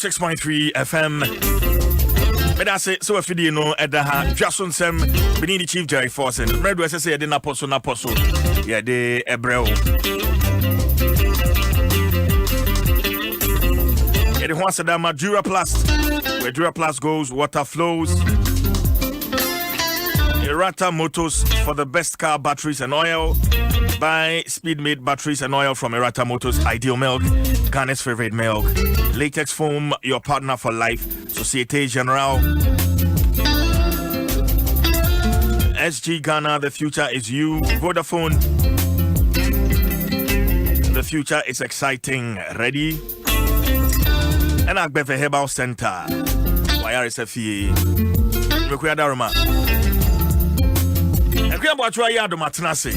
106.3 FM. But I say, so if you know, at the Dwaso Nsem, we need the Chief Jerry Force and Red West say, then Apostle. Yeah, the Ebreo. Yeah, the one said that my Dura Plus, where Dura Plus goes, water flows. Errata Motors for the best car batteries and oil. Buy Speedmate batteries and oil from Errata Motors. Ideal Milk, Ghana's favorite milk. Latex Foam, your partner for life. Societe Generale. SG Ghana, the future is you. Vodafone, the future is exciting. Ready? And Agbefe Herbal Center. YRSFE. Mekuya Daruma. And Grandpa try Adom 106.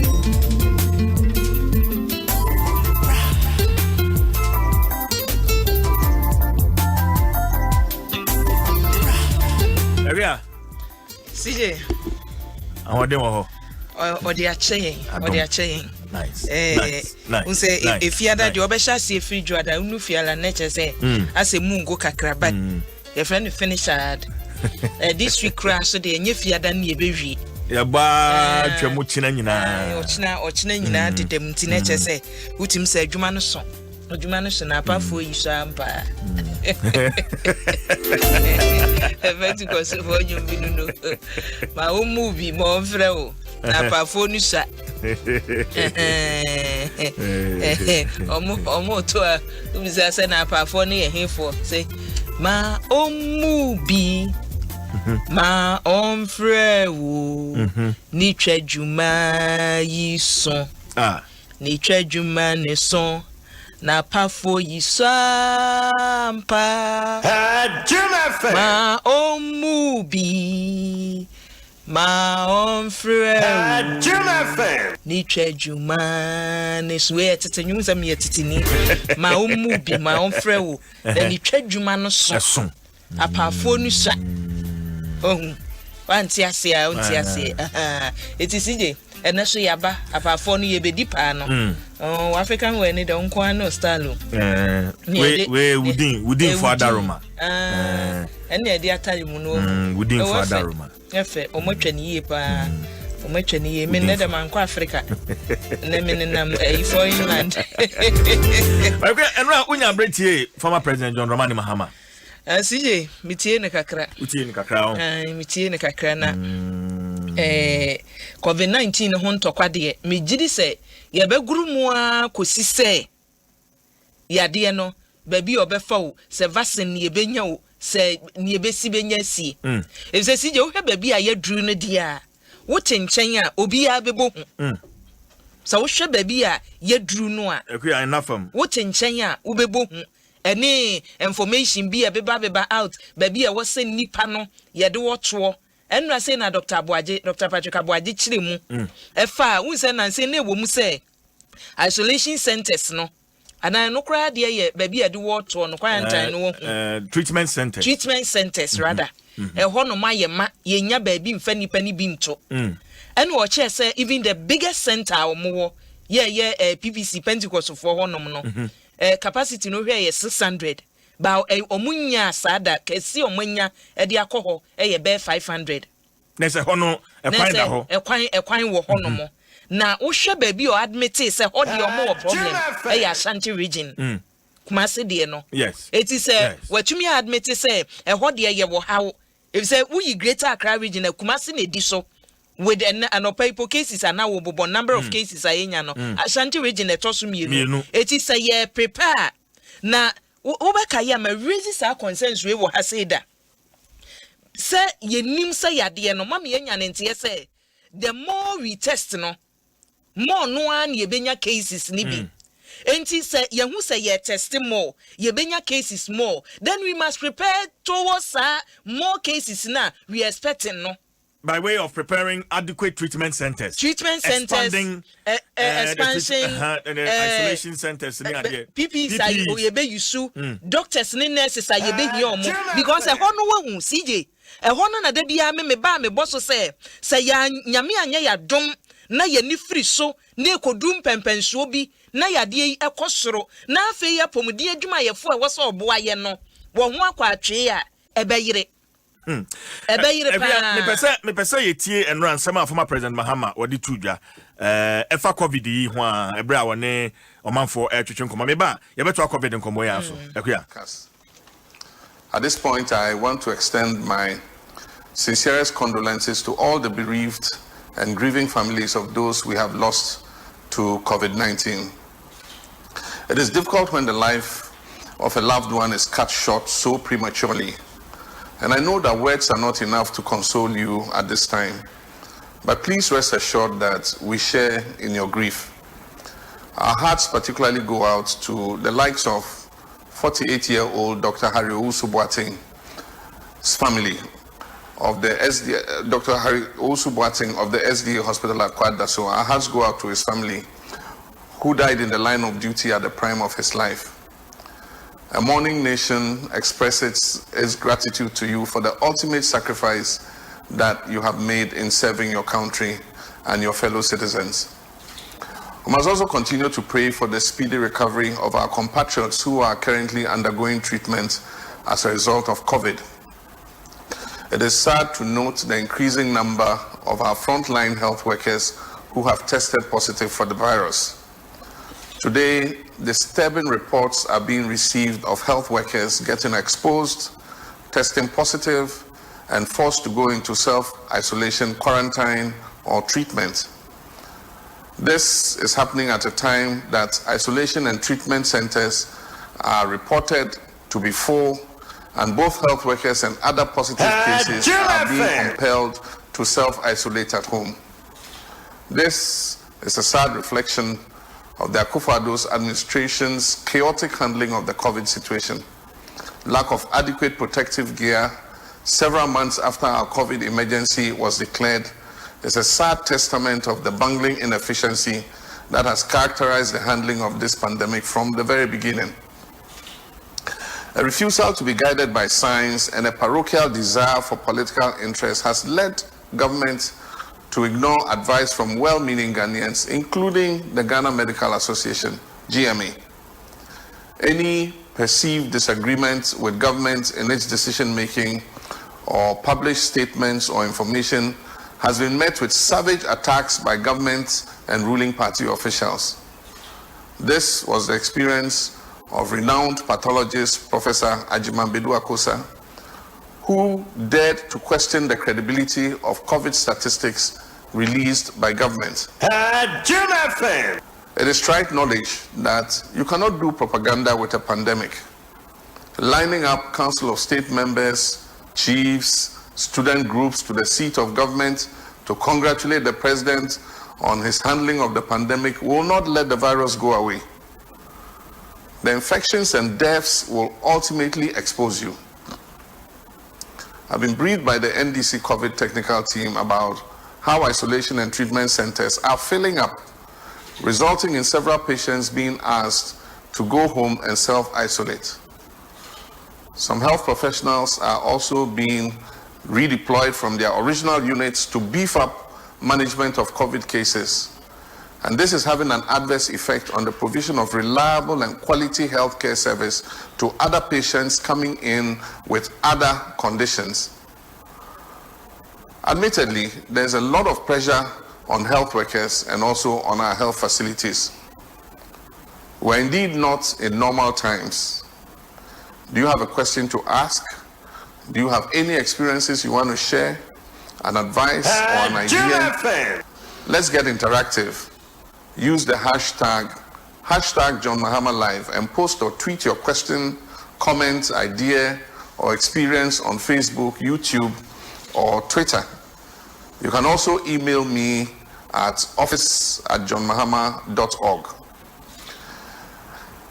CJ. I want them all. Or they are saying. Nice. Nice. Say if you are that you obesha see free job that you feel la nature say as a mungo kakra but your friend finish hard. This week crash so dey nye fia dan ye bewi. Ya ba twemu china nyina. Ochina nyina dedem ti nature say utim say adwuma no so. Adwuma no so na apafo yi so ampa. Eventi ko se fo nyum binu no. Ma o movie mo frɛ o. Na apafo no sa. Omo to a umisa se na apafo no ye hefo say ma o movie ma on frɛ o. Ni twadwuma yi so. Ni twadwuma ne so. Na pafo yisampa ma omubi ma onfre ni twadwuma ne swe tete nyumza me titini ma omubi ma onfre wo na ni twadwuma no so apafo nu sa wanti ase etisije ena so yaba apafo no yebedi pa no African we need on kwano style we within for Daruma and the atari mu no within for Daruma efe omotwani ye pa omotwani ye me ne de man kwa Africa na me nam for England okay enra unya bretie former president John Dramani Mahama CJ mitie ne kakra mitie ne kakra na COVID-19 ho ntokwa de me gidi se ye beguru mu a kosi se yade no baabi obefa wo se vaccine ne benya wo se ne besi benya si e se sije wo hwe baabi a ye duru no di a wo tenchen a obi a bebo sa wo hwe baabi a ye duru no a ekuya enafam wo tenchen a wo bebo any information bi a beba out baabi a wo se nipa no ye de wo to enra say na Dr. Patrick Abuaje chire mu efa won say na say na ewo mu say isolation centers no ana no kra de ye baabi ade water no quarantine no treatment centers rather ho no ma ye ma ye nya baabi mfa nipa ni bi nto and wo che say even the biggest center omo ye PPC Pentecost for ho no capacity no hwe ye 600 ba omunya sada kesi omunya e de akoho ye be 500 na se hono ekwan da ho ekwan wo hono mo na wo hwe baabi o admit say ho de omo problem e Ashanti region Kumasi de no yes it is watumi admit say e ho de ye wo how if say we Greater Accra region Kumasi na di so with an people cases and now wo number of cases ayenya no Ashanti region e to so mienu it is say ye prepare na Obaka ya ma raise our concerns we wo ha say da say ye nim say yade no mama ye nya ntie say the more we test no more no an ye benya cases ni bi enti say ye hu say ye test more ye benya cases more then we must prepare towards more cases na we expecting no by way of preparing adequate treatment centers expanding expansion isolation centers PPs are ye be use doctors and nurses are ye be here because e hono wu CJ e hono na da bia me ba me boss say ya nyame anya ya dom na ye ni free so na ekodum pempensuo bi na yade yi ekosoro na afi ya pomudi adwuma ye fo e wo so oboa ye no wo ho akwatwe a ebeyire ebeyire pa me pese yetie enran sama former president Mahama wodi tudwa efa covid yi ho a ebre a wone omanfo twetwe nkoma me ba ye beto covid nkomo ya so ekuya. At this point, I want to extend my sincerest condolences to all the bereaved and grieving families of those we have lost to COVID-19. It is difficult when the life of a loved one is cut short so prematurely. And I know that words are not enough to console you at this time. But please rest assured that we share in your grief. Our hearts particularly go out to the likes of 48-year-old Dr. Harry Owusu-Boateng's family of the Dr. Harry Owusu-Boateng of the SDA Hospital at Dwaso. Our hearts go out to his family, who died in the line of duty at the prime of his life. A mourning nation expresses its gratitude to you for the ultimate sacrifice that you have made in serving your country and your fellow citizens. We must also continue to pray for the speedy recovery of our compatriots who are currently undergoing treatment as a result of COVID. It is sad to note the increasing number of our frontline health workers who have tested positive for the virus. Today, disturbing reports are being received of health workers getting exposed, testing positive, and forced to go into self-isolation, quarantine, or treatment. This is happening at a time that isolation and treatment centers are reported to be full, and both health workers and other positive cases are being compelled to self-isolate at home. This is a sad reflection of the Akufo-Addo's administration's chaotic handling of the COVID situation. Lack of adequate protective gear several months after our COVID emergency was declared is a sad testament of the bungling inefficiency that has characterized the handling of this pandemic from the very beginning. A refusal to be guided by science and a parochial desire for political interest has led government to ignore advice from well-meaning Ghanaians, including the Ghana Medical Association, GMA. Any perceived disagreement with government in its decision-making or published statements or information has been met with savage attacks by government and ruling party officials. This was the experience of renowned pathologist Professor Ajimambedu Akosa, who dared to question the credibility of COVID statistics released by government. It is trite knowledge that you cannot do propaganda with a pandemic. Lining up Council of State members, chiefs, student groups to the seat of government to congratulate the president on his handling of the pandemic will not let the virus go away. The infections and deaths will ultimately expose you. I've been briefed by the NDC COVID technical team about how isolation and treatment centers are filling up, resulting in several patients being asked to go home and self-isolate. Some health professionals are also being redeployed from their original units to beef up management of COVID cases. And this is having an adverse effect on the provision of reliable and quality healthcare service to other patients coming in with other conditions. Admittedly, there's a lot of pressure on health workers and also on our health facilities. We're indeed not in normal times. Do you have a question to ask? Do you have any experiences you want to share? An advice or an idea? Let's get interactive. Use the hashtag John Mahama Live, and post or tweet your question, comment, idea, or experience on Facebook, YouTube, or Twitter. You can also email me at office@johnmahama.org.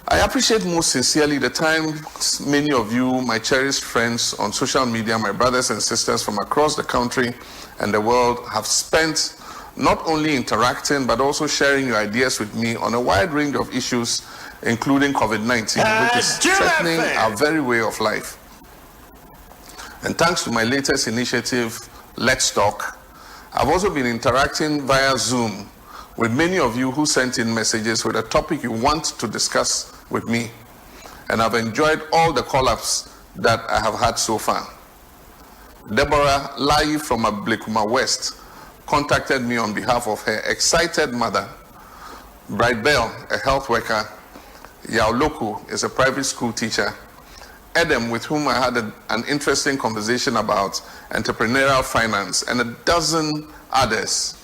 I appreciate most sincerely the time many of you, my cherished friends on social media, my brothers and sisters from across the country and the world, have spent not only interacting but also sharing your ideas with me on a wide range of issues, including COVID-19, which is threatening our very way of life. And thanks to my latest initiative, Let's Talk, I've also been interacting via Zoom with many of you who sent in messages with a topic you want to discuss with me. And I've enjoyed all the call-ups that I have had so far. Deborah, live from Ablekuma West, contacted me on behalf of her excited mother. Bright Bell, a health worker. Yao Loku is a private school teacher. Adom, with whom I had an interesting conversation about entrepreneurial finance, and a dozen others.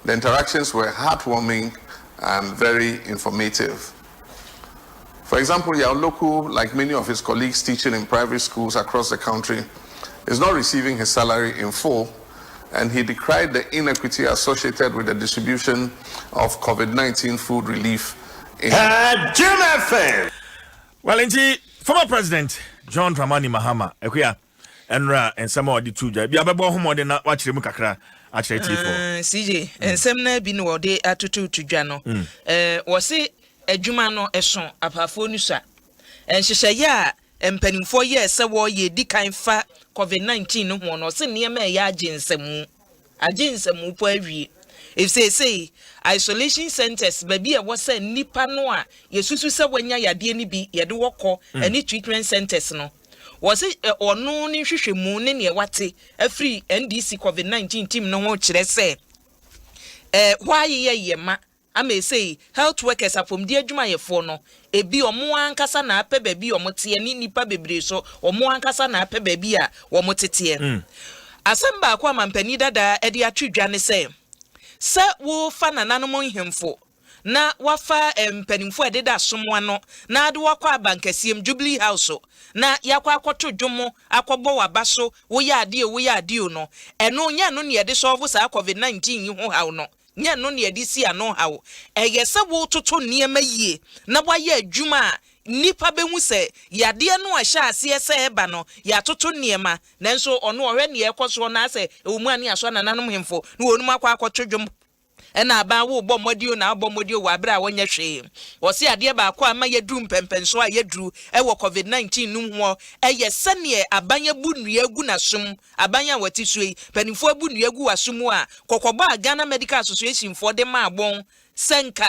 The interactions were heartwarming and very informative. For example, Yao Loku, like many of his colleagues teaching in private schools across the country, is not receiving his salary in full, and he decried the inequity associated with the distribution of COVID-19 food relief in Jim FM. Well, indeed, former President John Dramani Mahama, Ekuya, Enra, and some of the two, Biababo, who more than watch him kakra. CJ, and some na been what they are to Jano. Was it a Jumano Eson, a Pafonusa, and she said, ya, and penning 4 years, so war ye decline fat COVID-19 one or send near me ya jinsemu. A jinsemu poevi. If they say isolation centers, baby, I was a nipa noa, ye susu sa when ya DNB, ya do walk any treatment centers no. Was it or no ni moon in ye wate a free NDC COVID-19 team no more say. Why ye ma? I may say health workers are from dear Juma for no. A be or more ankasa na pe baby or moti and nipa baby so or more ankasa na pe baby or motitia. Asamba kwa mampenida da edia trijane say. Sa wo fa na nanom hemfo na wafa mpanimfo ededa somwa no na ade wakwa abankasiem Jubilee House na yakwa akoto dwomo akobo wabaso wo ya ade no eno nya no ne ede solve sa COVID-19 yi ho hawo no nya no ne ede si ano hawo eyese wo toto niema yie na waye adwuma nipa behu se yade no ahya ase se eba no ya toto niema nanso ono ohwe ne ekoso na ase ewumu ani aso na nanom hemfo na wonum akwa akoto dwom ena aba wo bo modio na abo modio wa bra wonya hwe wo se ade ba akwa ama yedru mpempenso a yedru ewo COVID-19 num ho eye sene abanya bunua gu na som abanya wati suei panifo bunua gu wasum a kokobo Ghana Medical Association for dem abon senka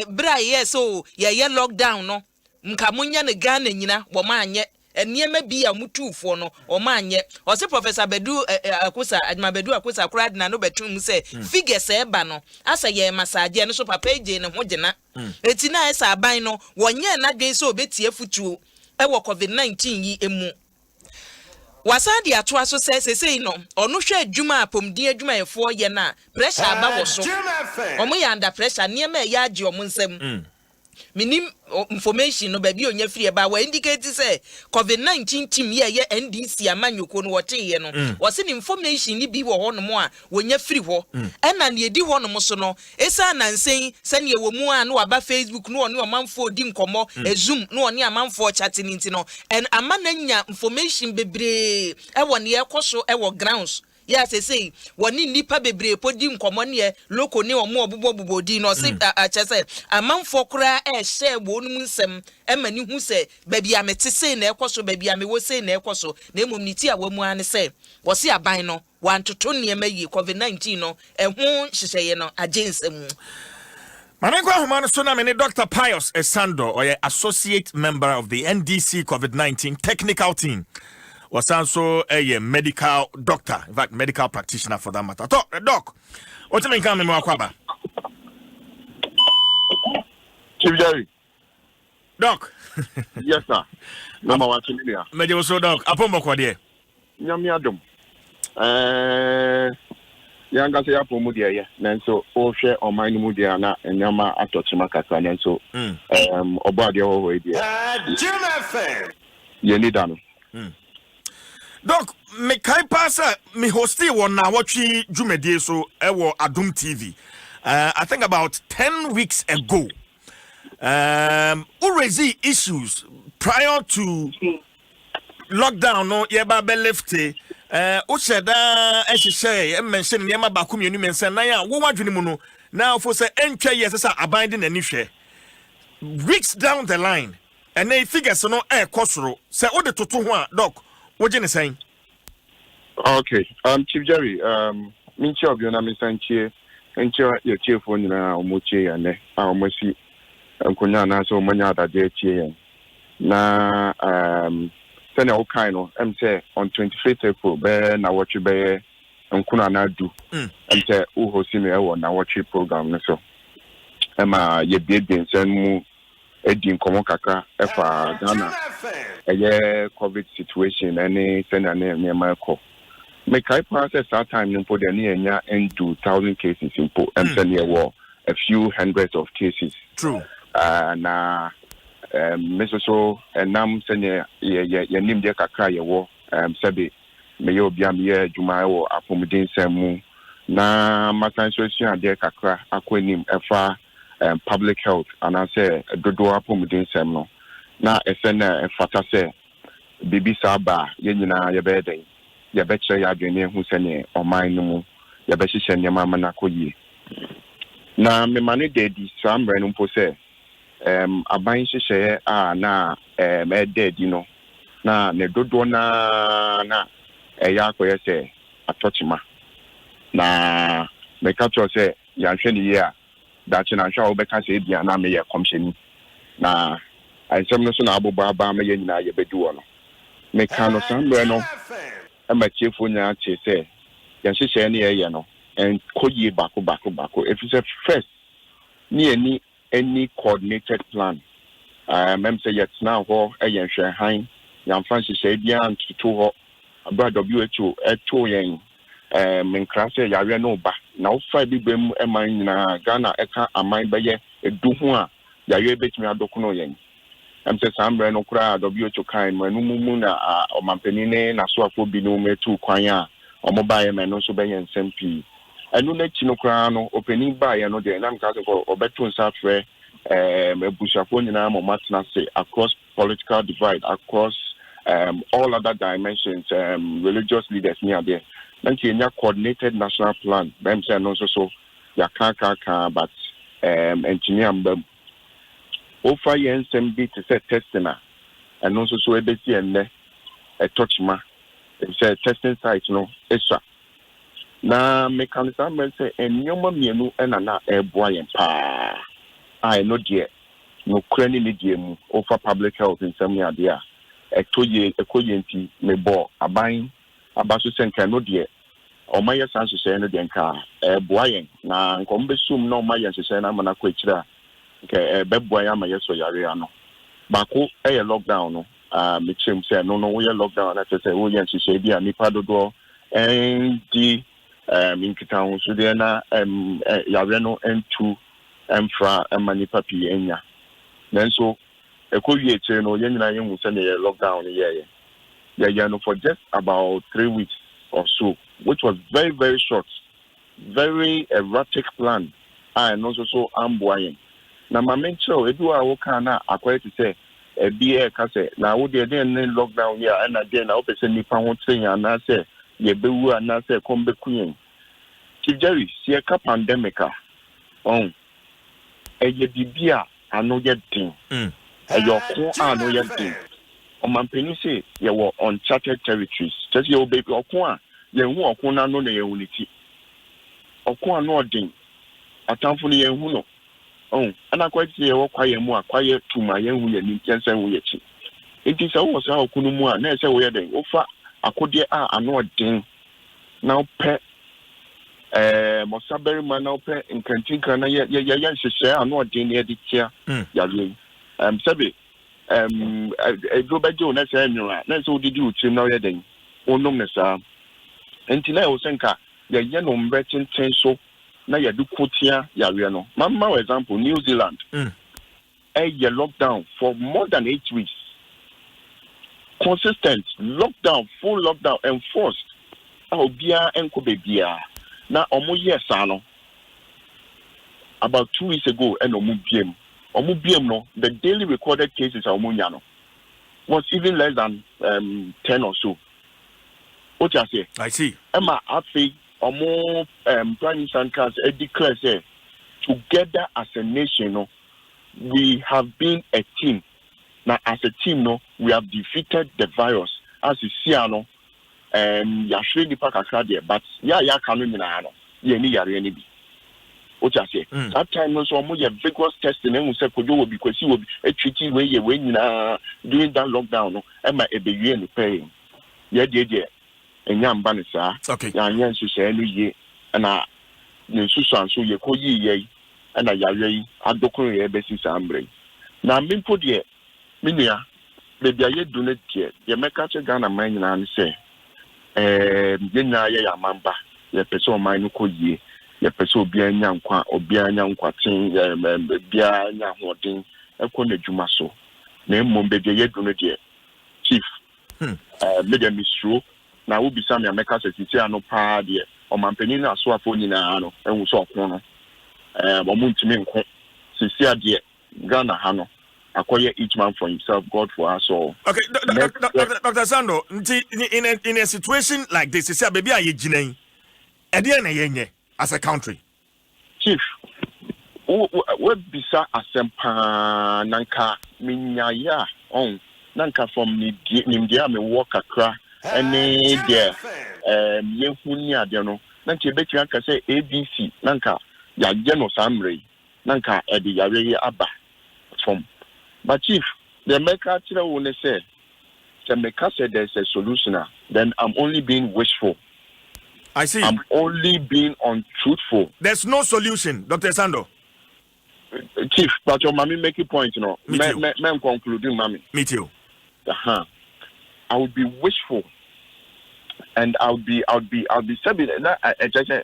bra ye so ye lockdown no nka munya ne Ghana nyina wo ma anye eniema bi a mutufo no o ma anye o se Professor Bedu Akosa Adma Bedu Akosa krad na no betum se figures eba no asa ye massage no so papa eje ne ho gena eti na esa aban no wonye na dwen se obetie futuo ewo COVID-19 yi emu wasadi atoa so se no ono hwe adwuma apomdi adwuma yefo ye na pressure aba wo so omo ya under pressure niema ya age omo nsem minim information no baby onya free eba wa indicate say COVID-19 team ye NDC amanyoko no wote ye no wose ni information ni bi wo ho no mo a wonya free ho ena ne edi ho no mo so no esa na nsen sane ye wo mu a no aba Facebook no one amanfo di nkomo Zoom no one amanfo chatting nti no en amananya information bebre e won ye koso e wo grounds. Yes, say woni nipa bebre podi nkomo ne loko ne omo obobo di no se achese amanfo kura share wonum nsem emani hu se baby amete sei na ekoso baby amewo sei na ekoso na emomniti a wamu ane se wo se aban no wantoto ne mayi COVID-19 no eho hyehyeye no agensem Manenko ahoma no so na me ne Dr. Pius Esando or associate member of the NDC COVID-19 technical team. Was also a medical doctor, in fact, medical practitioner for that matter. Doc, what's the main comment? Chief Jerry. Doc. Yes, sir. Number one, Major so Doc. Upon Mokwadie. Yami Adom. Yanga say Apo Mudia, and so all share on my Mudiana and Yama Atochimaka, and so Obadia over there. Jim FM. Yenidano. Doc, me kai pasa me hosti one na watchi Jumedie so ewo Adom TV. I think about 10 weeks ago. Already issues prior to lockdown no yeba be lefte. Ocheda ehye e mention yema ba komienu mensan na ya wo wadwene mu no. Now for say entwa yes say abandon ani hwe. Weeks down the line and they figures no kosoro say wo de toto ho a Doc. What you saying? Okay. Chief Jerry, Minchi of your name Sanche, and your chief one Omoche and Omosi, and Kunana, so many other day. Na, send all kind of say on 25th April be na watch be nkuna na do say who host me na watch program so ye be send mu edi nkomo kakra efa Ghana COVID situation any send na me ma ko make I process that time in the near into 1,000 cases in send a few hundreds of cases true na meso nam send ye nim de kakra ye wo sabi me yo bia me adwuma wo Adom Nsem na matansuation de kakra akwanim efa public health and I say dodo Adom Nsem no na esena efata say bibi saba ye nyina ye be den ye be kire ya adwene hu sene oman no mu ye be hihye nyama mana koyi na me mane de di sambre no mpo say aban hihye na e de di no na ne dodo na ya koye say atochima na me ka cho say ya hwe ni ye a da chi na hwa wo be ka say bia na me ye komsheni na ansem no so na abobaba ba me ye nyina ye be du no me ka no sambre no ama chiefo nya che say ya hihye ne ye no and koyi bako if it's a first ni any coordinated plan mem say yet now ho yen hwe han yan fancy say bia ntutu ho abra WHO eto yen menkra say yawe no ba na wo fa bibem eman na Ghana eka aman beye edu ho a yawe betimi adokono yen say sambre no kura WHO kan manu mumu na omampani na so afo bi no metu kwan a omobaye me no so beye nsem pi enu na chi no kura no opening ba ye no de na mka ko obeto nsa frɛ ebushafo nyina mo matna say across political divide across all other dimensions religious leaders near there then Kenya coordinated national plan them say no so ya kan but engineer mbam ofa yen sem bi to say testing and no so ebesi enne a touchma say testing site no extra na mechanism say enyoma mienu na eboa yen pa I no die no krani ni die mu over public health in some ya dia ekoye nti me bo aban abaso senka no die o maye sanso say no de nka eboa yen na nkombe sum no maye say na mana ko ekira nke beboa ya maye so yare ano bako lockdown no me chem say no we lockdown na say wo yen say bia nipa dodo ndi minkita so de na yare no entu emfra emanipa pi enya nanso ekowie che no yenyina yemu se ne lockdown ye no for just about 3 weeks or so, which was very very short, very erratic plan and also so amboying na mamencho edu a wo kana akwai to say bi ka say na wo de lockdown here and again na opese nipa ho tren na say ye bewu na say kombe kuyen Chief Jerry see ka pandemic eye bibia ano ye din eyoko ano ye din omampeni say ye were uncharted territories just ye baby okon a ye hu okon na no na ye unity okon ano odin atamfo no ye hu no ana kwati ye wo kwaye mu akwaye tuma ye hu ye ni kensen hu ye chi enti se wo sa okunu mu a na se wo ye den wo fa akode a ano odin na pe Mosaberi manope in Kantinka na ye share ano odin ye ditia yale sabi go bajo na say nwa na so didi utim na ye den onum na sa enti na o senka ye no mbretin so na ye du kotia yare no mama example New Zealand ye lockdown for more than 8 weeks consistent lockdown full lockdown enforced obia enko bebia na omo yes ano about 2 weeks ago and omo biem no the daily recorded cases omo nya no was even less than 10 or so. What you say? I see. Emma afi omo prime minister declare say together as a nation no we have been a team. Now as a team no we have defeated the virus as you see ano yashwe ni paka krade but ya kanu nyina no ye ni yare ni bi What I say? That time also more vigorous testing and we say could you because you will be a treaty where you when during that lockdown and my be and paying. Yeah, and young banisa. Okay. Yan to say any year and Susan so you call ye and I doctor basis ambre. Now me put ye minia baby I do not yet. You make a Ghana mine and say yena ya mamba ye person mine ko ye ye person obi anya nkwa obi anya nkwaten bia anya hoden ekọ na dwuma so na mmom baby ye do no de chief me dem misro na wo bisa me ameka sesisi ano pa de o mampani na so afọ nyina no enwu so okon no mo muntimi nko sisi ade Ghana ha no acquire each man for himself, God for us all. Okay, Dr. Sando, in a situation like this, you say, baby, are you jinning? As a country? Chief, what bisa asempa nanka minyaya on nanka from Nimdia me walk akra and there yehunia deno nanka bet you can say ABC nanka ya geno samre nanka edi yare aba from. But Chief, the maker will say, the maker said there's a solution, then I'm only being wishful. I see. I'm only being untruthful. There's no solution, Dr. Sando. Chief, but your mommy make a point, you know. Me too. Me concluding, mommy. Me too. I would be wishful, and I'll be said. I just say,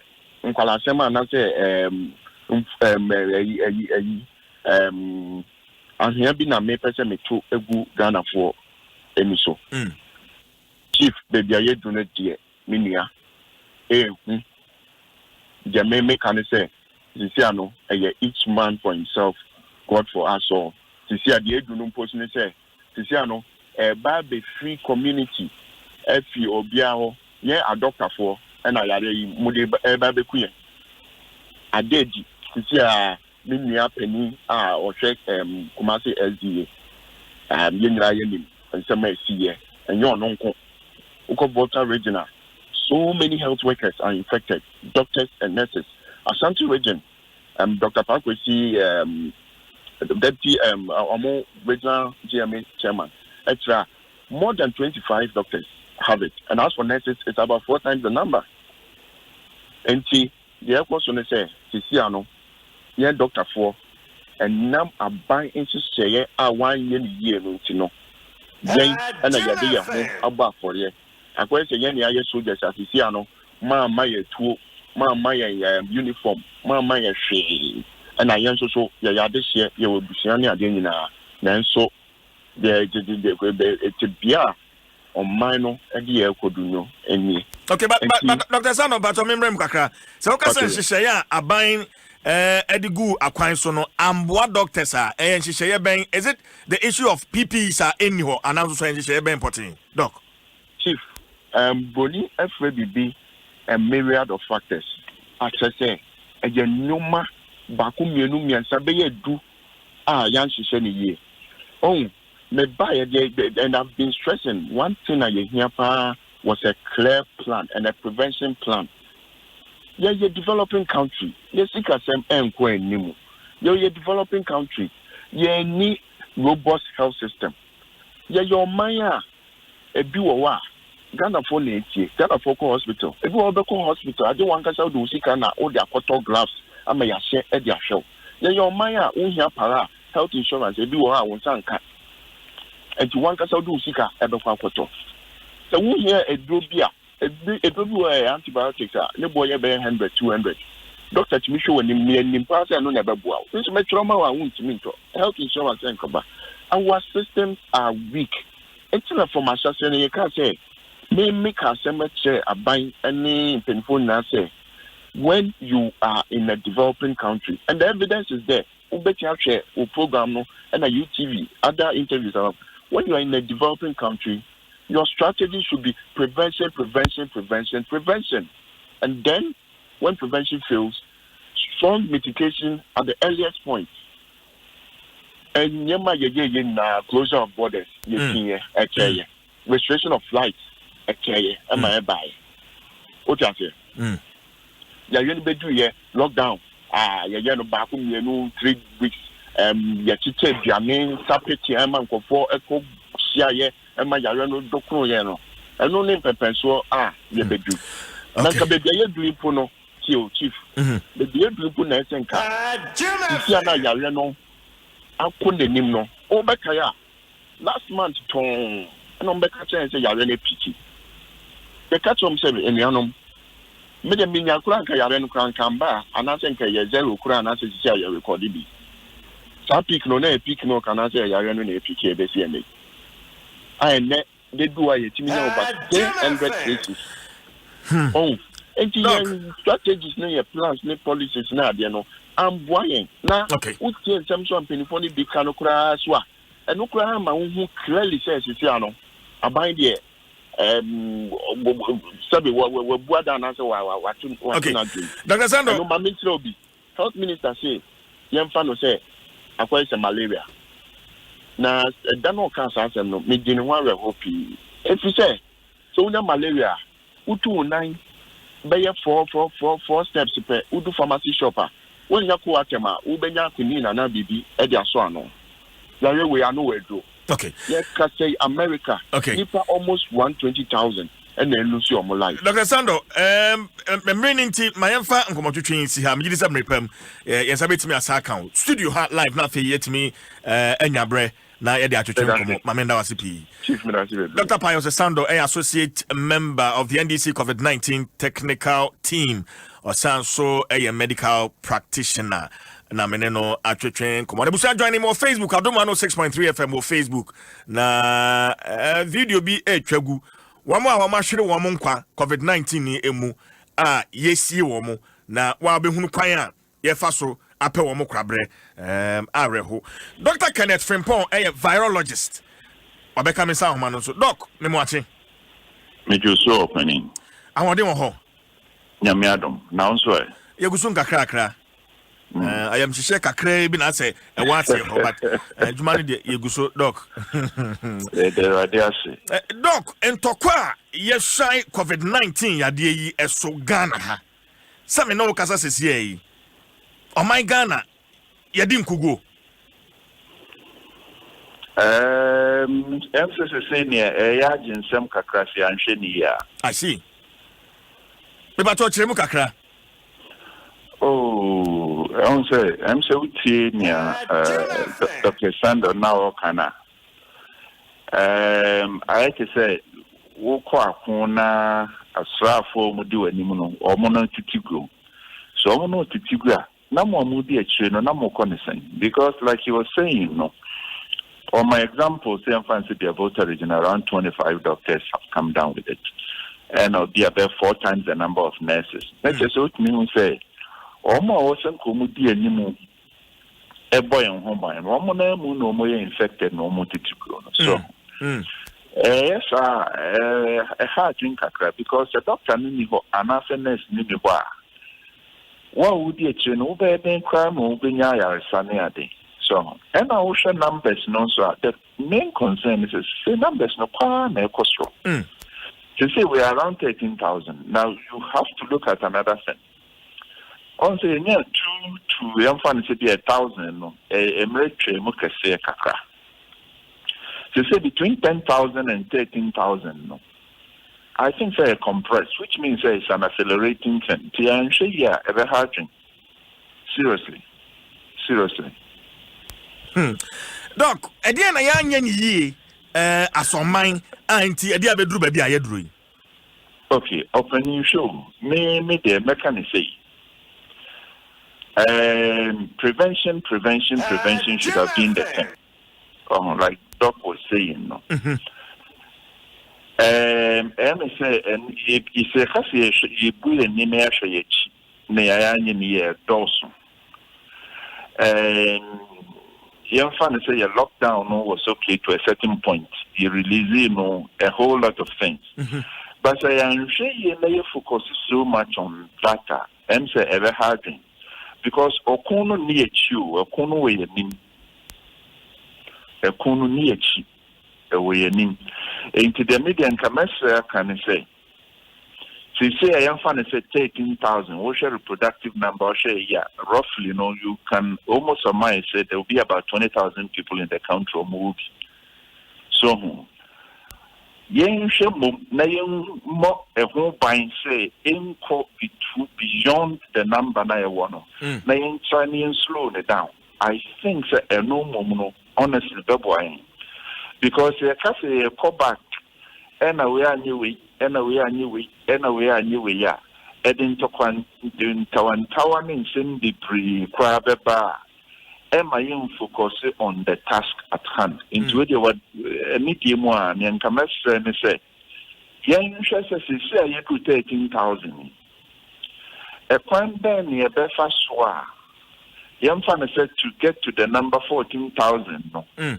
and here been a me person me to egu Ghana for emiso. Chief, baby, I do not dear minia. The me can say, Sisiano, each man for himself, God for us all. Sisia, the do no person say, Sisiano, a baby free community, F.E. Obiao, a doctor for, and I are a baby queen. I did, Sisia. Minia penny or check Kumasi SDA Yenra Yenim and some SCA and your uncle Uko Volta Regional. So many health workers are infected, doctors and nurses. Ashanti region, Dr. Parkwesi, the deputy Omo regional GMA chairman, etc. More than 25 doctors have it. And as for nurses, it's about 4 times the number. And the air question say, Sisiano. Yeah, Doctor for and now I buy into say 1 year no. Then and I get your home about for you. I go say yeah soldiers as you see ma my tool, ma my uniform, ma my shade. And I answer so yeah this year you will be seeing again na so it's a beer on minor and the could do any. Okay, but Dr. Sano, but remember kakra. So okay, say yeah buying Edigu akwanso no amboa doctors are ben is it the issue of PPEs are anyhow and also say ben important doc Chief boni FBB a myriad of factors I say a noma baku mienu miansa be du yan hye ne ye oh me buy and I've been stressing one thing I hear was a clear plan and a prevention plan. Yeah, you're developing country. Yes, you can say you're a developing country. You need robust health system. Yeah, your Maya a biwa Ghana for nature, Ghana for hospital. If you have a hospital, I don't want to do sikana or their cotton gloves. I may share at their show. Yeah, your Maya unhia para health insurance. If you are one sanka, and you want to do sika ever cotton. So we hear a drobia. Everywhere antibiotics are no boy 100, 200. Doctor Chimisho when in pass and no never bow. This my trauma I want to meet health insurance and cover. Our systems are weak. It's not for my sister, you can't say. May make a cemetery a buying any painful say when you are in a developing country and the evidence is there. Share program no and a UTV, other interviews are when you are in a developing country. Your strategy should be prevention. And then, when prevention fails, strong mitigation at the earliest point. And closure of borders, restriction of flights, am I buy? What you say? Yeah, you need to do lockdown. yɛyɛ no baako mmienu 3 weeks yɛkyekyɛ aduane sapeti ɛma nkɔfoɔ ɛkɔ hyiaeɛ ɛma yare no dokoro yɛ no ɛno ne mpɛpɛnsoɔ yɛbɛdu na nka baabi a yɛduru mpo no chief baabi yɛduru mpo na ɛsɛ nka nsia na yare no akɔ n'anim no wobɛkae a last month tɔn ɛna ɔmbɛka kyerɛ sɛ yare no apiki yɛka kyerɛ m sɛ anuanom mede minya kora nka yare no kora nka mba anaasɛ nka yɛ zero kora anaasɛ sisi a yɛ rekɔde bi saa peak no na peak no kana say yare no na peak e be see eme ne de do aye timi na over 100 cases enti strategies na your plans na policies na ade no amboyen na utie nsem so ampenifo ni bika no kura so a eno kura ma hu clearly say sisi ano aban de sabe we buada na say wa tun na do Dr. Sando no ma minister obi health minister say yemfa no say akwa is malaria na dano cancer asem no me dinu wa rehopi if you say so una malaria utu nine be 4 steps per udu pharmacy shopper when yakwa atema ubenya kunina na bibi e dia so ano yare we ano we do yes ka say America nipa almost 120,000 and then lose your life. Dr. Sando, meaning my emfa nkomotwetwe si ha me gidi samrepam yes abetimi asa account studio ha live na fe yetimi enyabre na ye de atwetwe nkomo mamenda wasipi Chief Minister Dr. Pius Sando associate member of the NDC COVID-19 technical team or so a medical practitioner na meneno atwetwe nkomo de busa join me on Facebook Adom 106.3 FM on Facebook na video bi etwagu wamo a wamahwere wamo nkwa COVID-19 ni emu yesie wamo na wa behunu kwan a yefa so apɛ wamo krabre areho Dr. Kenneth Frimpong a virologist obeka me sa homa no so doc me mo ache me juso opening awode wo ho nyame adom na nso yeguso nkakra I am share kakra bi na say e wase ho but juma no de yeguso doc doc entokwa ye shine COVID-19 yade yi eso Ghana ha same no kasa sesi yi oh my Ghana yadi nkugo MCC ne ya jinsem kakra fi anhwe ni ya I see me ba to kire mu kakra I say I'm so near Dr. Sando now kana. I can say wokwa kuna asrafo mu di wani mu no omo no titigo. So omo no titigo na mo mu di akire no na mo konesen because like he was saying no. On my example, say fancy the voter region around 25 doctors have come down with it. And I'll be about 4 times the number of nurses. That's just what me say. Omo wasn't comedy anymore. A boy on home by Romo no more infected no more to so yes, a hard drink because the doctor knew anaphenness knew what would you know better crime or be sunny day. So and I wish numbers no so the main concern is say numbers no kwa na ekosro. To say we are around 13,000. Now you have to look at another thing. On say near 2 to fan say be 1,000 no military mo kese kakra. To say between 10,000 and 13,000 no. I think say compressed, which means say it's an accelerating trend. Yeah, ever harding. Seriously. Doc, edi na ya anya ni yi asoman anti edi abedru ba bi ayedru. Okay, opening show. Me the mechanic say. Prevention should have been the thing. Like Doc was saying, no. And say, and if a kasi you put a name here, ne ayan ni Dawson. Young fan say a lockdown was okay to a certain point. You release a whole lot of things. But I am sure you may focus so much on data and say ever harding. Because Okono near you, Okono way nim. Okono near you, away nim. Into the media and commerce can say. say I am fan say 13,000. What's your reproductive number? Yeah, roughly, you can almost surmise say there will be about 20,000 people in the country or move. So, more a whole buying say beyond the number na one. Na trying slow it down. I think a no more honestly beboying because a cafe a call back and we are new week. And we are new. Yeah. Edin Tokwan in Tawan in Cindy pre Crabba. Am I focus on the task at hand? Into what medium one and Kamas and say, young Chessers say you could 13,000. A point then near Befaswa. Young fan said to get to the number 14,000.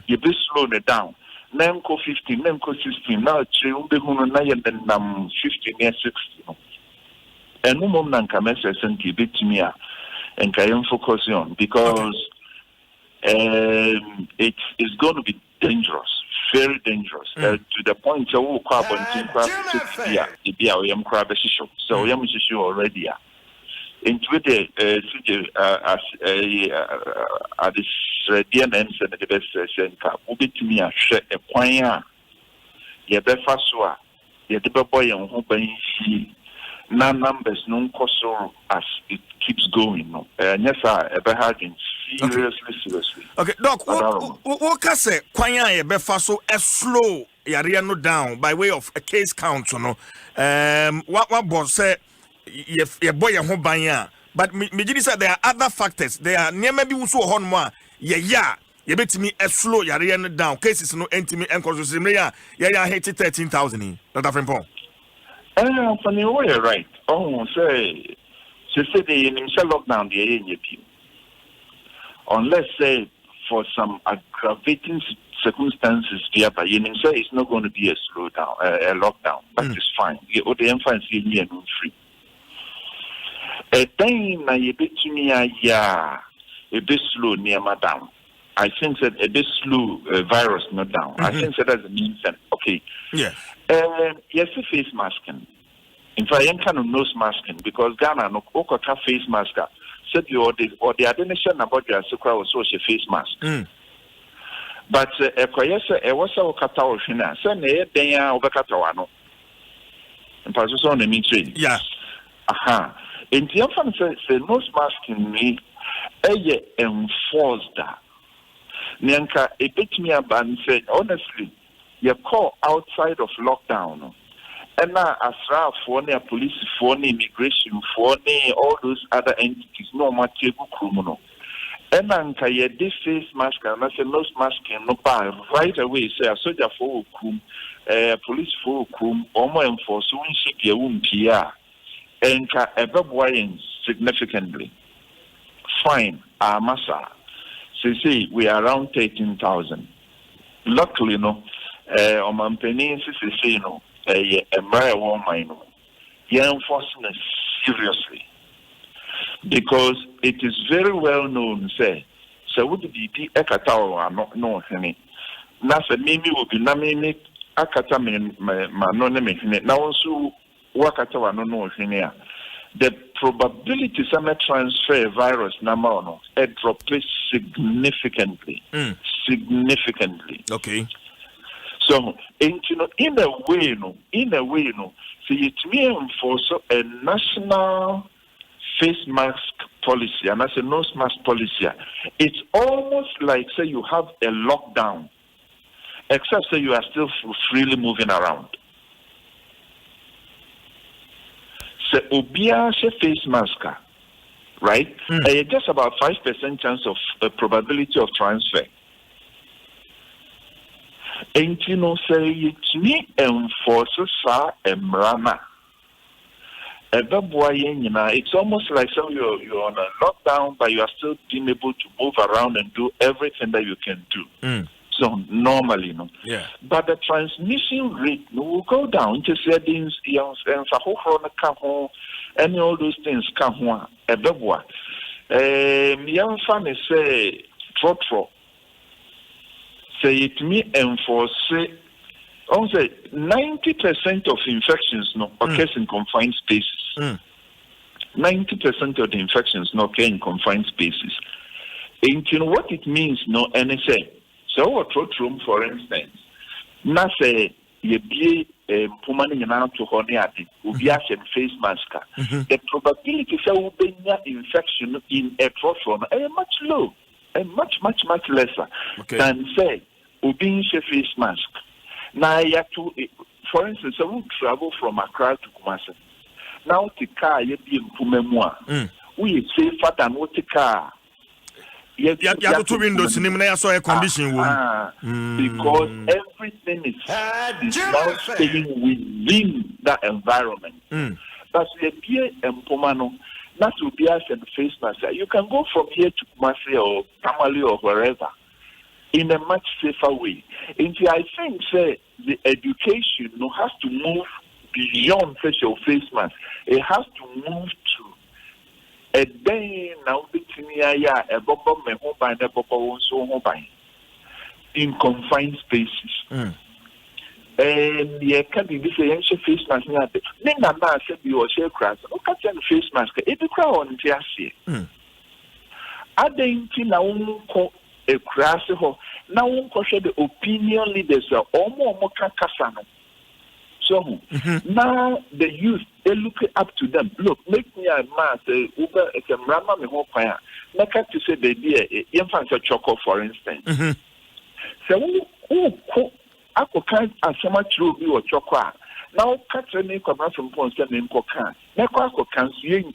You be slowed it down. Nemco 15, Nemco 16, now and then 15 near 60. And no more than Kamesa and bit me and can focus on because it is going to be dangerous, very dangerous, to the point of who carbon to be our crab show. So Yam show already. Into the at this DNN and the best center, will be to me a share a point. Ye be faswa, ye the boy and hoping numbers non coso as it keeps going. Yes, I ever had seriously. Okay, Doc, what can say? Kwanya ye be faso a slow yarea no down by way of a case count, what boss say? Ye boy a home banya, but me said there are other factors. There are near maybe also on more. Yeah, you bet me a slow yarian down cases no intimate and causes yeah, 13,000. Not a friend Paul. Funny way, right? Oh, say they in himself lockdown the ANP. Unless say for some aggravating circumstances, but in himself it's not going to be a slowdown, a lockdown. That is fine. The emphasis is here and free. A thing na ye bit to me a bit slow near madam. I think that a bit slow virus not down. I think that as a means that okay. Yes. Yes, face masking. In fact, I kind of nose masking because Ghana no okota face mask. Said you or the admission about your secret was social face mask. But a was a kata or shina. Send a day over Catawano. And passes on the mean trade. Yeah. Aha. In the infant say nose masking me, enforced that. Nyanka, a bit me about say honestly, you call outside of lockdown. And now, Asra for police for immigration for all those other entities, no matter criminal. And Nanka, this face mask and I say nose masking no bar right away. Say a soldier for kum, police for kum, or more enforce when she won't PR. And ever significantly. Fine, Massa. Say we are around 13,000. Luckily, on my penny, say a very woman, you're enforcing it seriously because it is very well known. Say, so would be Ekatawa not know any. Nasa Mimi will be Namini Akata Manonemi. Now also. Wakatawa no no here. The probability some transfer virus number no it dropped significantly. Significantly. Okay. So in a way no, see it may enforce a national face mask policy and as a nose mask policy. It's almost like say you have a lockdown, except say you are still freely moving around. So obia face mask, right? Just about 5% chance of probability of transfer. And say it me enforces emrana. It's almost like so you're on a lockdown, but you are still being able to move around and do everything that you can do. So normally, Yeah. But the transmission rate will go down. Just settings, and all those things come a bebwa. Young family say trotro. Say it me enforce Also, 90% of infections occurs in confined spaces. 90% of the infections occur in confined spaces. And you know what it means, and I say, so what room, for instance, na say you be pumaning an to honeyati, and face mask. The probability of infection in a trophon are much low, and much lesser than say being face mask. Now you have to, for instance, I will travel from Accra to Kumasi. Now the car you be in Pumemwa. We safer than what the car. You have two windows in the so air condition because everything is now staying within that environment. But the beer and Pomano, not to be as and face mask. You can go from here to Kumasi or Tamale or wherever in a much safer way. And I think the education has to move beyond facial face mask. It has to move to a day now in confined spaces. And the can be this face mask. Then I said you are share crass. Look at the face mask. It be crown TSC. I think now a crass now the opinion leaders are almost kasano. So now the youth, they look up to them. Look, make me a man say Uber it's a rama me ho fire. Make up to say the idea infant choco, for instance. So who ako can as so much true be or choco. Now catch me come from point in cocan. Neko can see in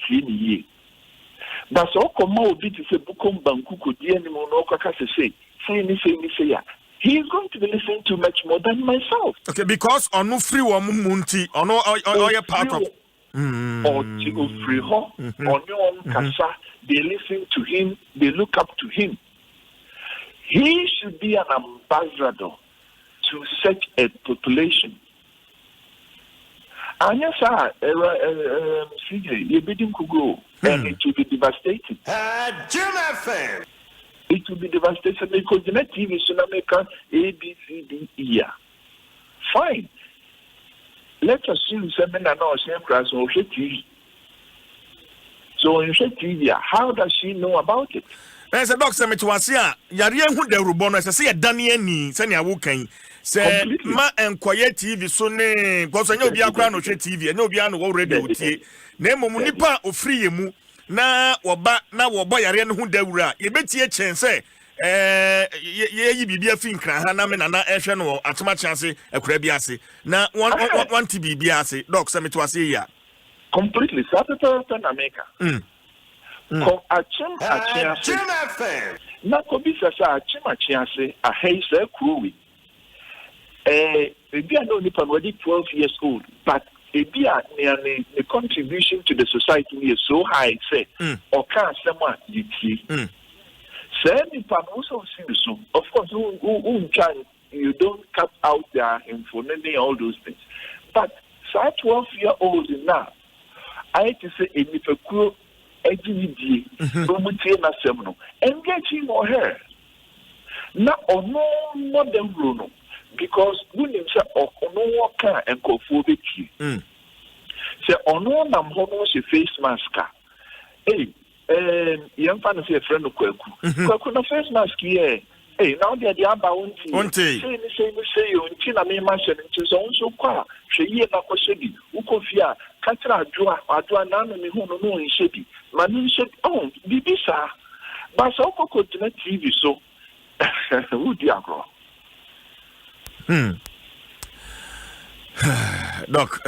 but so come out to say bukum banku could be any more no say say he's going to be listening to much more than myself. Okay, because on no free woman munti, on no or part of or free ho, on your own kasa, they listen to him, they look up to him. He should be an ambassador to such a population. And yes, CJ, you bidding could go, and it will be devastating. It will be devastating because the net TV is American A, B, C, D, E. Fine. Let's assume seven and our same class or TV. So in TV, how does she know about it? There's a doctor to us here. Yarian who the Rubono as I say a Daniel Sanya Wukan. Say ma and quiet TV so ne because I know be a crown of TV and no be already with you. Name Munipa or free mu. Na woba yare no hu dawura ye betie chen se ye bibia fin kran ha na me na ehwe no atoma chance akura bi ase na want bibia ase doc se meto ase ya completely sapeta na America ko achim na ko bi sa achim ase a hei se kuwi bibia no nipa no 12 years old but the contribution to the society is so high, say, or can't someone you see. Say, also so. Of course, you don't cut out their information, all those things. But, 12-year-old now, I had to say, if a crew, engage him or her. Now, or no more than Bruno. Because when you say, oh, no can and go for the key. Say, oh, no, I'm almost a face mask. Hey, young fancy a friend of Kwaku. Kwaku, no face mask here. Hey, now they're the about say, you in China, me mention it is also qua. She ye na Kosebi, Ukofia, Katra, Adwa, Nano, who no in Shebi. Manu said, oh, Bibisa. But so could TV so. Who dear girl? Doc,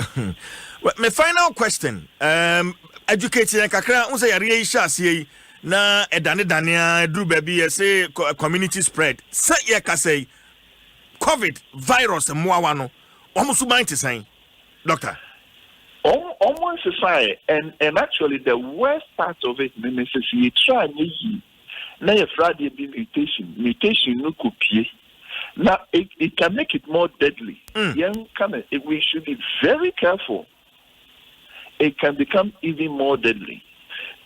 my final question. Educating kakra unsa yare isha sie na edane edru baby say community spread. Say ye ka say COVID virus moawa no. Omusu ban te san. Doctor. Almost society and actually the worst part of it is you try ni na your Friday mutation no copy. Now, it can make it more deadly. We should be very careful. It can become even more deadly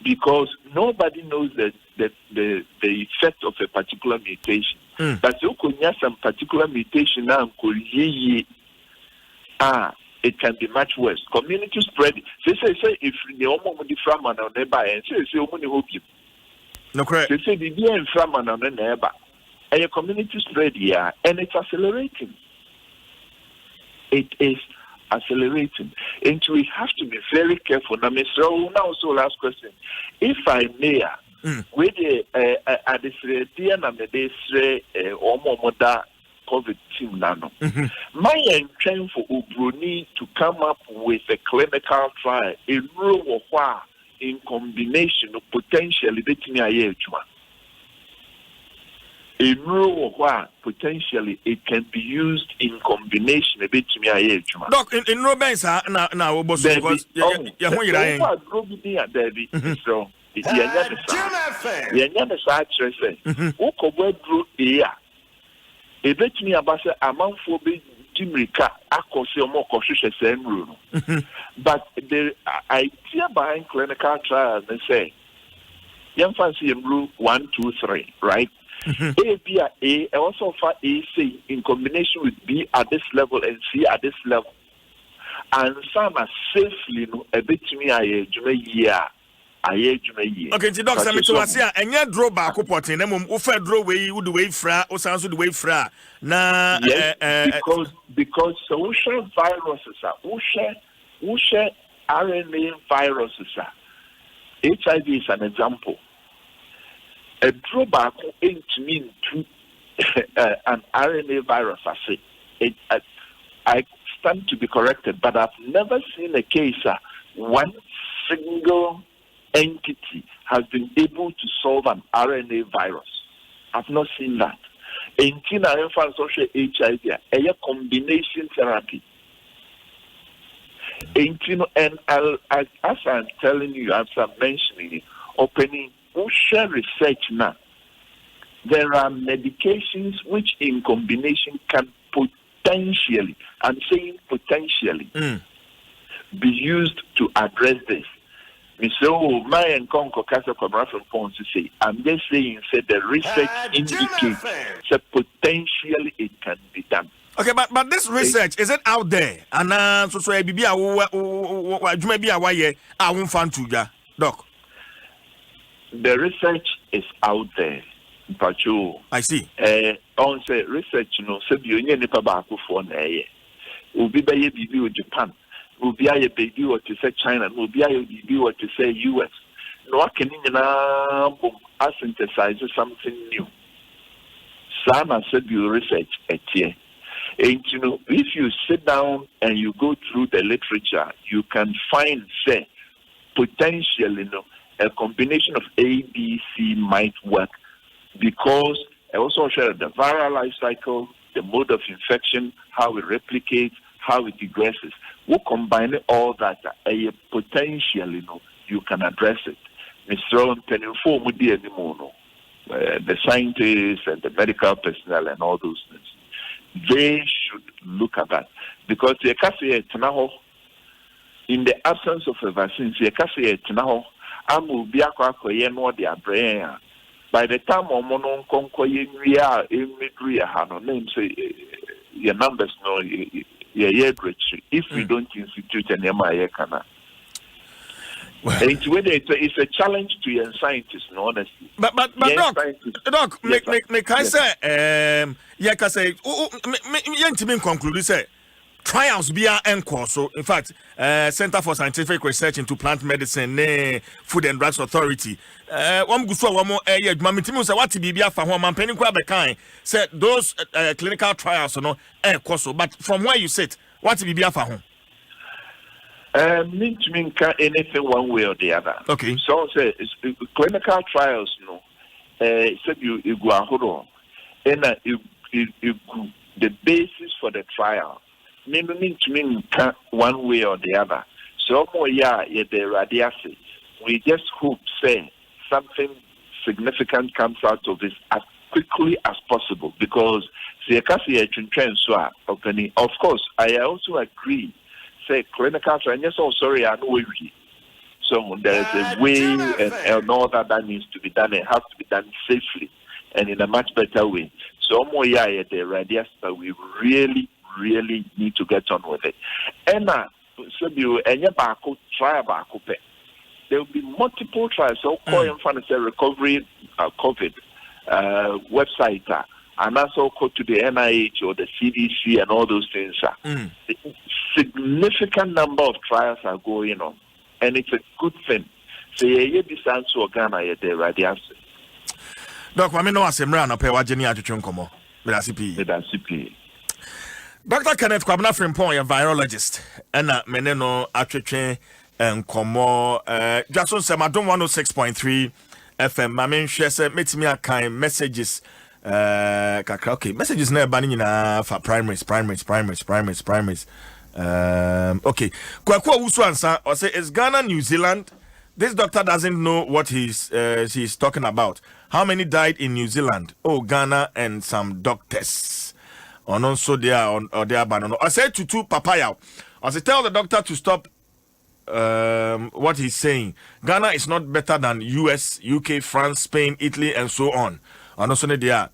because nobody knows the effect of a particular mutation. But you could have some particular mutation now it can be much worse. Community spread. Say if the omo di frama na neighbor and say omo ni hope. No correct. Say the dia frama na neighbor. A community spread here, and it's accelerating. It is accelerating, and we have to be very careful. Now, Mr. Now, so last question, if I may, with the administrator and the Omomoda COVID team, nano, my intent for Ubruni to come up with a clinical trial in in combination of potentially between a in rule where potentially it can be used in combination a bit to me. Doc, in Robens, now, because so me about a month for big Jimrika, but the idea behind clinical trials, they say, young fancy in rule 1, 2, 3, right? A, B, A, also for A, C in combination with B at this level and C at this level. And some are safely a bit to me, I okay, the doctor, I'm to us here, and you draw back up what in them, offer draw way, would the way fra, or sounds the way fra. Now, because social viruses are, share RNA viruses are. HIV is an example. A drawback into mean to an RNA virus. I stand to be corrected, but I've never seen a case one single entity has been able to solve an RNA virus. I've not seen that. In China, social HIV, a combination therapy. And as I'm telling you, as I'm mentioning, opening. Share research now. There are medications which, in combination, can potentially, I'm saying potentially, be used to address this. So, my and Conco Casa from Pons to say, I'm just saying, said the research indicates that potentially it can be done. Okay, but this research is it out there? And so I be I won't find to doc. The research is out there. I see. On say research, so you need to back for na Ubi by a baby with Japan, Ubi a baby or to say China, Ubi a baby or to say US. No, I can synthesize something new. Sana said you research at here. And if you sit down and you go through the literature, you can find, say, potentially, a combination of A, B, C might work because I also share the viral life cycle, the mode of infection, how it replicates, how it digresses. We combine all that, potentially, you can address it. Mr. The scientists and the medical personnel and all those things, they should look at that because in the absence of a vaccine, by the time Omonon name say your numbers no if we don't institute an MIA it's a challenge to your scientists, honestly. But Doc, make I say conclude say trials be an course. So in fact, Center for Scientific Research into Plant Medicine, Food and Drugs Authority. One good for one more year. Mamitimu say what to be for one man penny crab kind. Said those clinical trials course. But from where you sit, what to be for home? Mean anything one way or the other. Okay. So say clinical trials, said you go ahead and the basis for the trial. Mean one way or the other. So the radiation. We just hope say something significant comes out of this as quickly as possible because of course I also agree. Say clinical trial. Yes, sorry, I know so there is a way and all that needs to be done. It has to be done safely and in a much better way. So the radius, but we really really need to get on with it. And so you and your back try back. There will be multiple trials. So call in front of the recovery COVID website. And also go to the NIH or the CDC and all those things. Significant number of trials are going on, and it's a good thing. So you decide to Ghana there, right? The answer. Doc, I mean, no, I'm saying, pay what Jenny to chunkomo. Dr. Kenneth Kwabena Frimpong, a virologist, and meneno atwetwe nkomo Dwaso Nsem Adom 106.3 FM. I mean, she said, meet me a kind messages. Okay, messages na bani na for primaries. Okay, Kwakwa Wusu answer or say it's Ghana, New Zealand. This doctor doesn't know what she's talking about. How many died in New Zealand? Oh, Ghana and some doctors. Or no, so they are or they are banned. I said to papaya. I say tell the doctor to stop what he's saying. Ghana is not better than US, UK, France, Spain, Italy, and so on. And also they are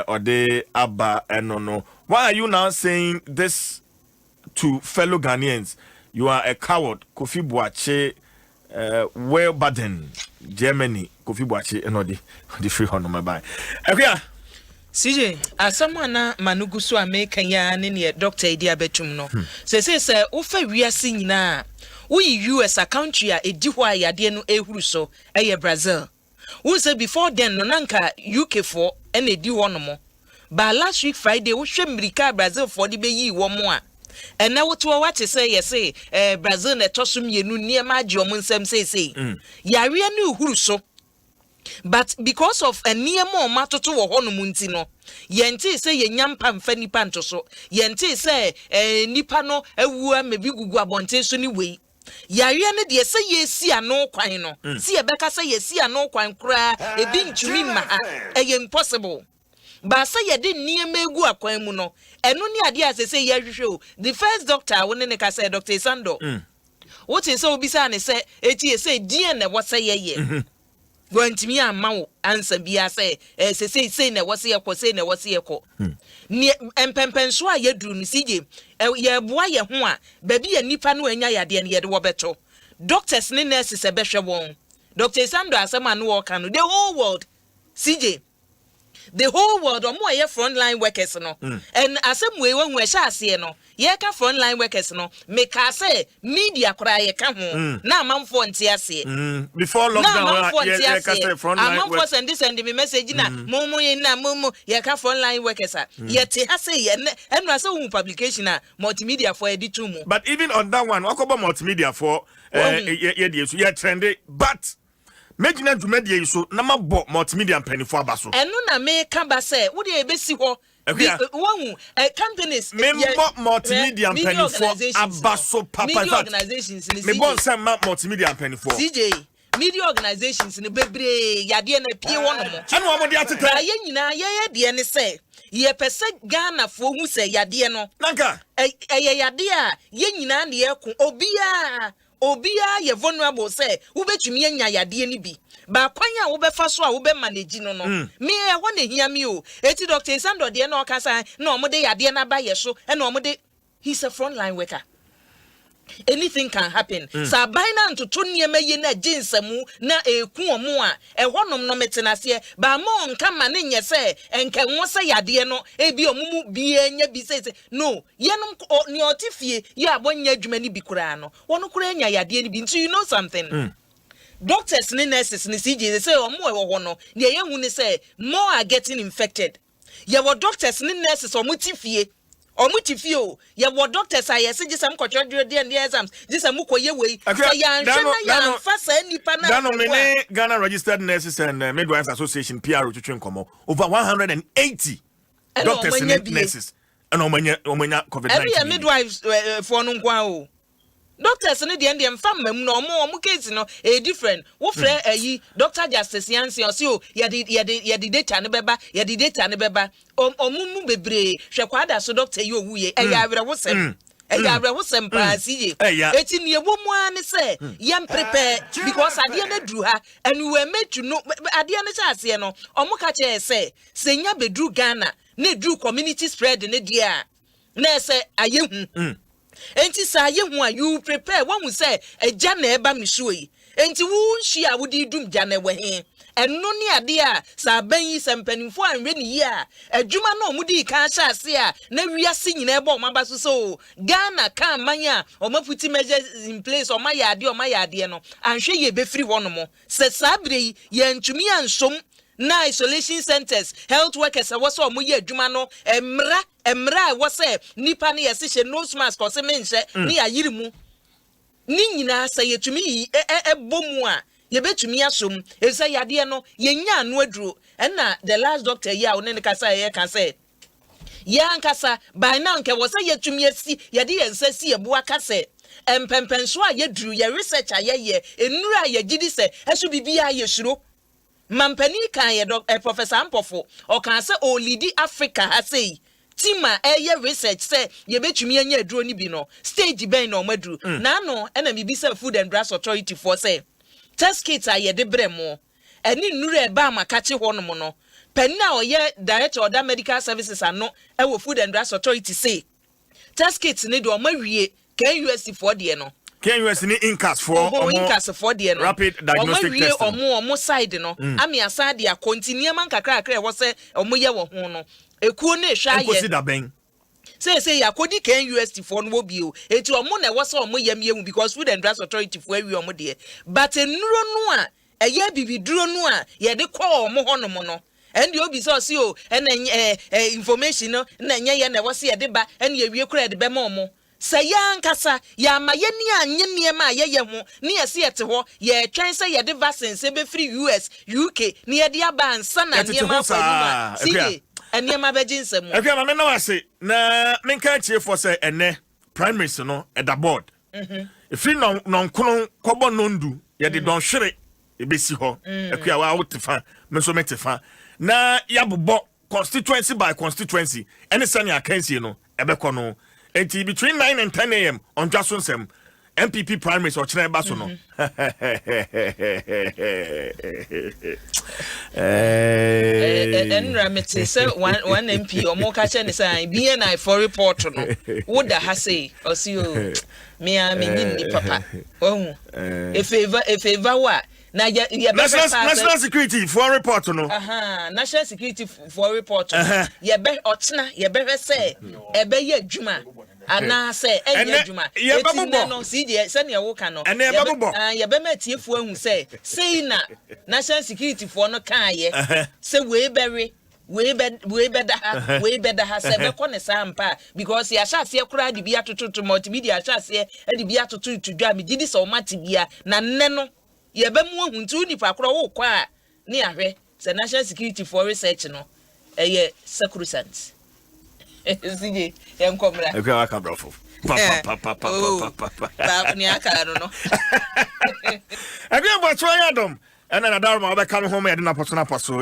or they abba and no. Why are you now saying this to fellow Ghanaians? You are a coward. Kofi Boache, well burden, Germany, Kofi Boache, and all the free honor my buy. Okay. CJ, as someone manugu so American ya ne Dr. Edia Betum no. Say ufe wiase nyina. We US a country a edi hwa yade no ehuru so Brazil. We say before then no nanka UK for and edi hɔ no mo. But last week Friday we hwe America Brazil for the beyi wo mo a. And now what say yes Brazil na toso mienu niema Adom nsem say. Yare no ehuru so. But because of a near more matoto or honomuntino, yenti say ye nyampa mfani panto so, yenti say nipano ewa maybe guabonte so anyway. Yariane de say ye see a no quino, see a becca say ye see a no quine cry, a being to me impossible. But say ye didn't near me go a quamuno, and only idea say ye show. The first doctor when I say Dr. Sando. What is so bizarre say, say dear what say ye. Going to me a mau answer be say na wasi yako say na wasi yako. Ni empempenswa ye dru ni sije ye boa ye ho a baby ye nipa no anya yade ne ye de wo beto. Doctors ne nurses e behwe won. Dr. Sando asema no work no the whole world CJ the whole world omo ye frontline workers no and asem we wan we sha ase no ye ka frontline workers no make say media kura ye ka ho na amamfo nti ase before lockdown ye ka say frontline amamfo send me message na momo ye ka frontline workers ye te ha say ye enu ase hu publication na multimedia for editu mu. But even on that one wakoba multimedia for ye trendy but Megina Jumedia so nama bo multimedia penny for abaso. And no na me kamba say, would ye besi ho? One companies multimedia penny for abaso papa. Media organizations in me bon send multimedia penny for. CJ media organizations in the bebre yade na pie one mo. Anu amodi atete. Ye nyina ye de ne say ye pese Ghana fo hu say yade no. Nanka. Yade a ye nyina na ye ko obia ye vulnerable say wo betumi anya yade ni bi ba kwanya wo be fa so a wo be manage no me e ho na hia mi o eti Dr. Sando de na okasa na omode yade na ba ye so e na omode he's a frontline worker. Anything can happen. Sabina to Tonyama Yena Jinsamu, na a kuamua, a honum no metenase, ba mon come man in ye say, and can one say Yadiano, a be a mumu be and ye says, no, Yanum or Neotifie, ya one year many bicurano, one Ukraine Yadian bin, so you know something. Doctors and nurses in the CJ, they say, or more one, the young one say, more are getting infected. Ya were doctors and nurses or mutifie. Omutifio ya wo doctors aye se gisam kwotwodwo de and exams gisam koye we ya nhwe na ya mfasa nipa na Dano mene Ghana Registered Nurses and Midwives Association PR twetwenkomo over 180 doctors and nurses and omanya COVID-19 every midwives for no kwa o doctors ne de mfam mam no omo case no e different wo frɛ ayi Dr. Justice Yansi o se o ye de data ne beba omumu bebre hwɛ kwada so doctor yi owuye ɛyɛ awerɛ wo sem pa siye eti ne ebo mu an se yem prepare because ade na duru ha and we made to know ade na chase no omo ka che se nya bedru Ghana na duru community spread ne dia na say ayehu enti sa ayehu a you prepare one who say eja na eba misuo yi enti wo nshi a wodi dum ja na we he eno ni ade a sa ban yi sempanimfo anwe ni yi a adwuma na omudi ka sha ase a na wiase nyina eba omaba so Ghana ka manya omaputi measures in place omaya ade no anhwe ye befiri wono mo se sabre ye ntumi ansom na isolation centers health workers was so moye adwuma no emra was say nipa na yesi she nose mask or se menhye ni ayiri mu ni nyina sa yetumi ebomu a ye betumi asom e say yade no ye nya anu aduro na the last doctor here one ne kasa ye kan say ya nkasa by now nke was say yetumi asi yade ye nsasi ebu aka say empempenso a ye duru ye research a ye enura ye gidi say esu bibia ye suro Mampani kan ye Professor Ampofo o kan se o lead Africa ha say tima research say ye betumi anya aduro ni bi no stage ben no maduru na no na me bi say Food and Drugs Authority for say test kits a ye de bremo eni nnuru eba amakache ho no mo no penna o ye director of medical services ano e Food and Drugs Authority say test kits ni do mawie kan USC for de no Can you see incas for the rapid diagnostic testing? Omo side no. Ami asade a continue man kakra was say omo ye wo ho no. Ekuo na ehwa ye. Consider ben. Say yakodi kan UST for no bi o. Eti omo na was omo yam ye because Food and Drugs Authority for awi omo de. But enuro no a eye bibiduro no a ye de call omo ho no mo no. And you be so see o information no na nya ye na was ye de ba and ye wie kura de be mo. Say yankasa ya ma ye ni anye niema ye ho ni ese yete ho ye twen say ye de vaccines e be free US UK ni ye de aba ansa na niema for ma see eniema be jinsem e ma me na wase na menka chie for say ene primaries no e da board if you non kono kobo nondu ye de don hwere e be si ho e kwa wa wotefa me so metefa na ya bobo constituency by constituency any sani akansi no e be kono enti between 9 and 10 a.m. on Dwaso Nsem MPP primaries or Chineba so no. Enramete say one MP or more catch any say BNI for report no. Would ha say or see you me ni papa. Oh. If ever what na national security for report no. National security for report. Ye be otna ye be say e be ye adwuma. Ana say enye adwuma. Ye babubo no see dey say na wo kan no. Ye be matiefu ahu say na national security for no kan ye. Say we be da ha say be kon sampa because ya sha se kura de bia tototo multimedia sha se de bia tototo dwa me gidi so mate bia na nne no ye be mu ahuntu nipa kura wo kwa a ne ahwe say national security for research no ye sacrosanct Sige, yam komra. Okay, I can brofo. Pa. Ni aka no. Again, but try Adom. And then Adom, I come home and na personal paso.